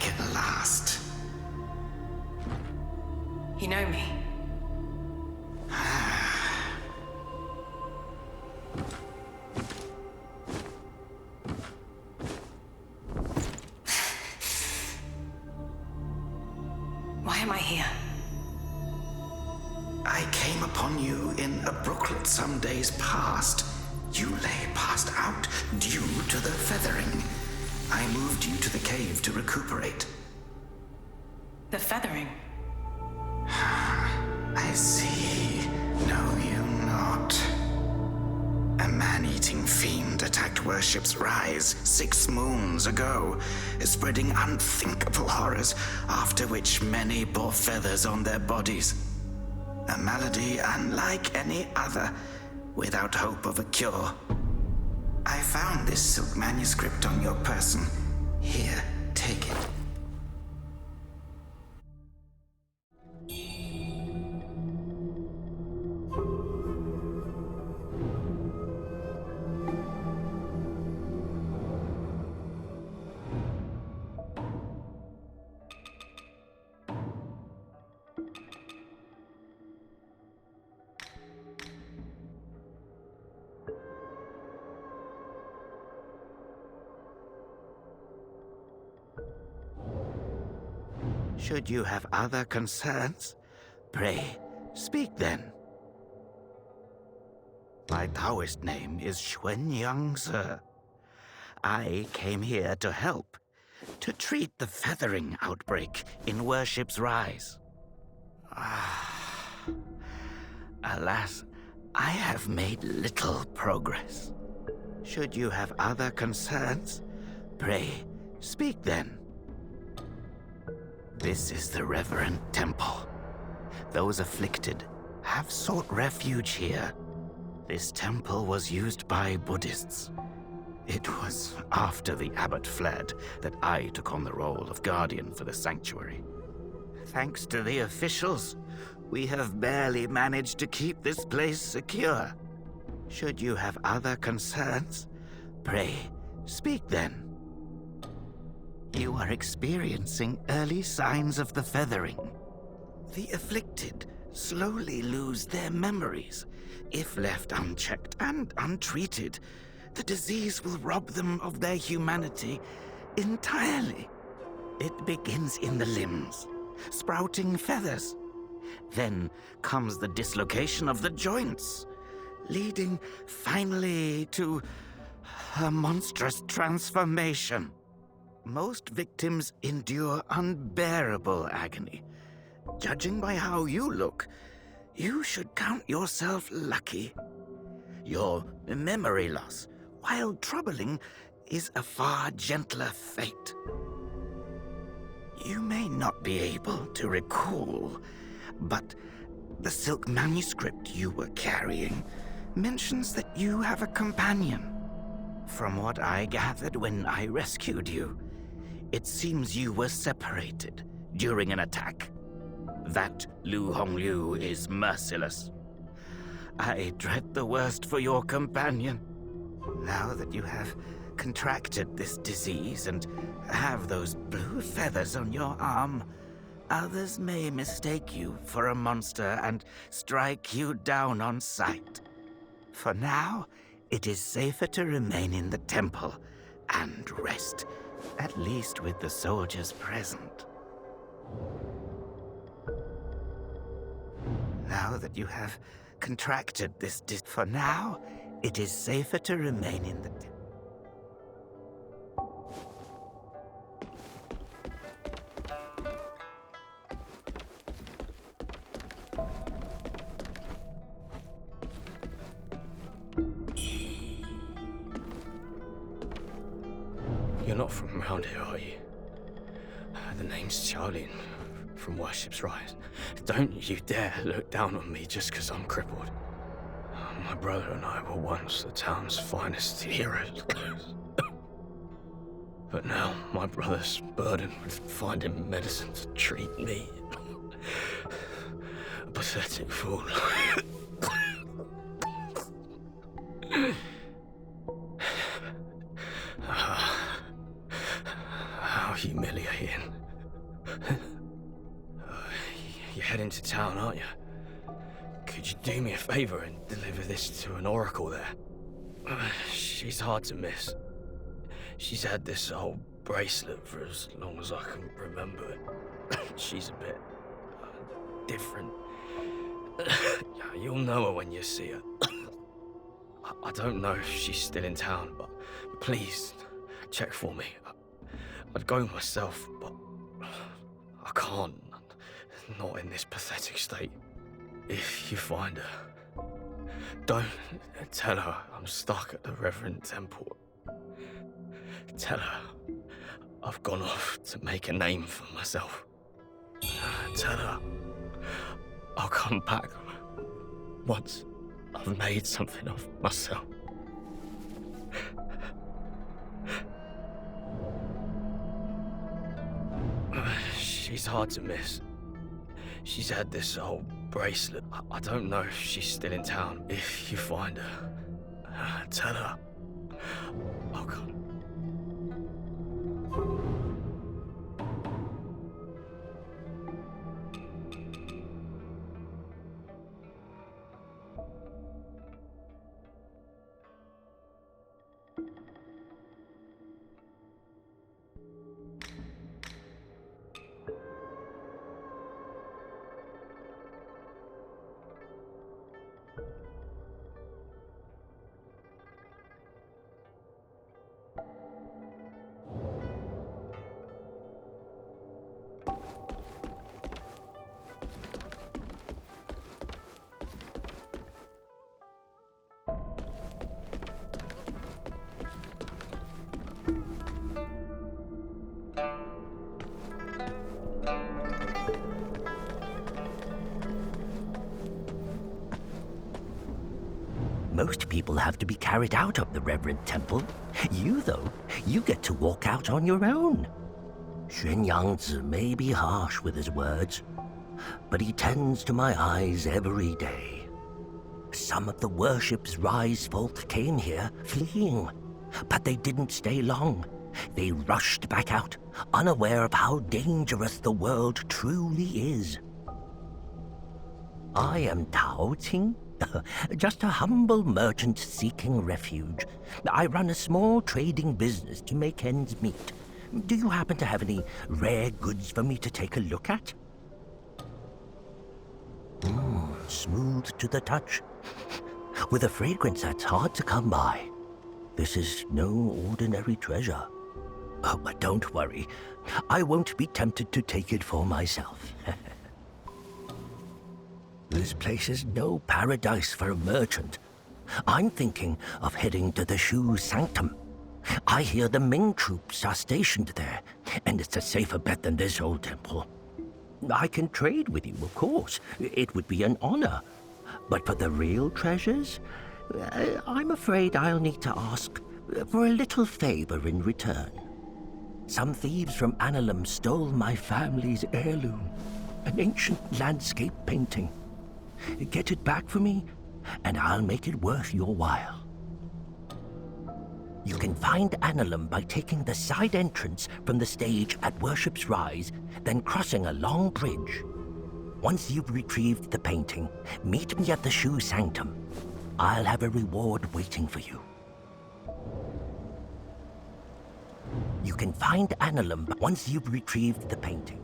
back at last. You know me? Why am I here? I came upon you in a brooklet some days past. You lay passed out due to the feathering. I moved you to the cave to recuperate. The feathering? I see. Know you not. A man-eating fiend attacked Worship's Rise 6 moons ago, spreading unthinkable horrors, after which many bore feathers on their bodies. A malady unlike any other, without hope of a cure. I found this silk manuscript on your person. Here, take it. Should you have other concerns, pray, speak then. My Taoist name is Xuanyang, sir. I came here to help, to treat the feathering outbreak in Worship's Rise. Alas, I have made little progress. Should you have other concerns, pray, speak then. This is the reverent temple. Those afflicted have sought refuge here. This temple was used by Buddhists. It was after the abbot fled that I took on the role of guardian for the sanctuary. Thanks to the officials, we have barely managed to keep this place secure. Should you have other concerns, pray, speak then. You are experiencing early signs of the feathering. The afflicted slowly lose their memories. If left unchecked and untreated, the disease will rob them of their humanity entirely. It begins in the limbs, sprouting feathers. Then comes the dislocation of the joints, leading finally to a monstrous transformation. Most victims endure unbearable agony. Judging by how you look, you should count yourself lucky. Your memory loss, while troubling, is a far gentler fate. You may not be able to recall, but the silk manuscript you were carrying mentions that you have a companion. From what I gathered when I rescued you, it seems you were separated during an attack. That Lu Hongliu is merciless. I dread the worst for your companion. Now that you have contracted this disease and have those blue feathers on your arm, others may mistake you for a monster and strike you down on sight. For now, it is safer to remain in the temple and rest, at least with the soldiers present. Now that you have contracted this for now, it is safer to remain in the temple. You're not from around here, are you? The name's Charlie, from Worship's Rise. Don't you dare look down on me just because I'm crippled. My brother and I were once the town's finest heroes. But now my brother's burdened with finding medicine to treat me. A pathetic fool. How humiliating. You're heading to town, aren't you? Could you do me a favor and deliver this to an oracle there? She's hard to miss. She's had this old bracelet for as long as I can remember. She's a bit different. You'll know her when you see her. I don't know if she's still in town, but please check for me. I'd go myself, but I can't. Not in this pathetic state. If you find her, don't tell her I'm stuck at the Reverend Temple. Tell her I've gone off to make a name for myself. Tell her I'll come back once I've made something of myself. She's hard to miss. She's had this old bracelet. I don't know if she's still in town. If you find her, tell her I'll come. Most people have to be carried out of the Reverend Temple. You, though, you get to walk out on your own. Xuanyangzi may be harsh with his words, but he tends to my eyes every day. Some of the worship's rise folk came here fleeing, but they didn't stay long. They rushed back out, unaware of how dangerous the world truly is. I am Tao Ting, just a humble merchant seeking refuge. I run a small trading business to make ends meet. Do you happen to have any rare goods for me to take a look at? Smooth to the touch, with a fragrance that's hard to come by. This is no ordinary treasure. Oh, but don't worry. I won't be tempted to take it for myself. This place is no paradise for a merchant. I'm thinking of heading to the Shu Sanctum. I hear the Ming troops are stationed there, and it's a safer bet than this old temple. I can trade with you, of course. It would be an honor. But for the real treasures, I'm afraid I'll need to ask for a little favor in return. Some thieves from Annalum stole my family's heirloom, an ancient landscape painting. Get it back for me, and I'll make it worth your while. You can find Annalum by taking the side entrance from the stage at Worship's Rise, then crossing a long bridge. Once you've retrieved the painting, meet me at the Shu Sanctum. I'll have a reward waiting for you. You can find Annalum once you've retrieved the painting.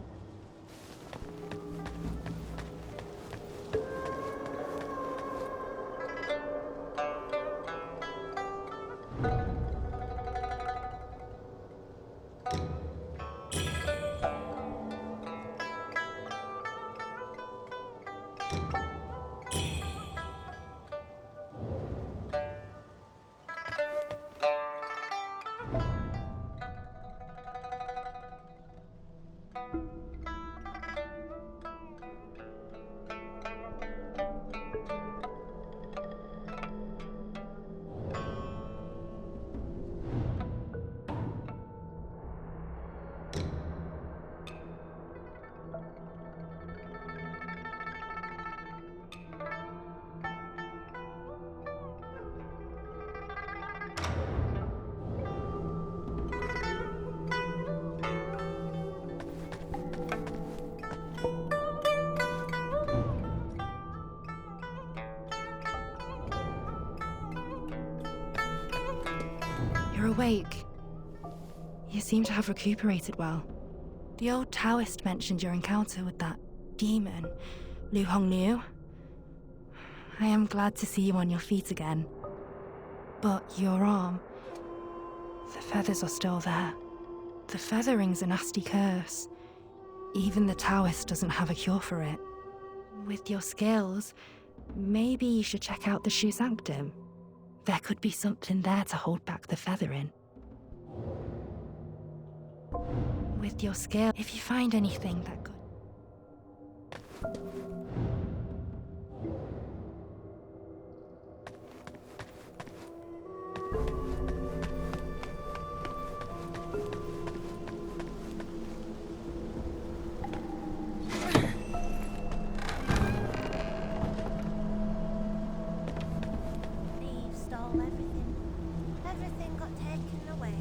awake. You seem to have recuperated well. The old Taoist mentioned your encounter with that demon, Lu Hongniu. I am glad to see you on your feet again. But your arm, the feathers are still there. The feathering's a nasty curse. Even the Taoist doesn't have a cure for it. With your skills, maybe you should check out the Shu Sanctum. There could be something there to hold back the feathering. With your skill, if you find anything that could... Thieves stole everything. Everything got taken away.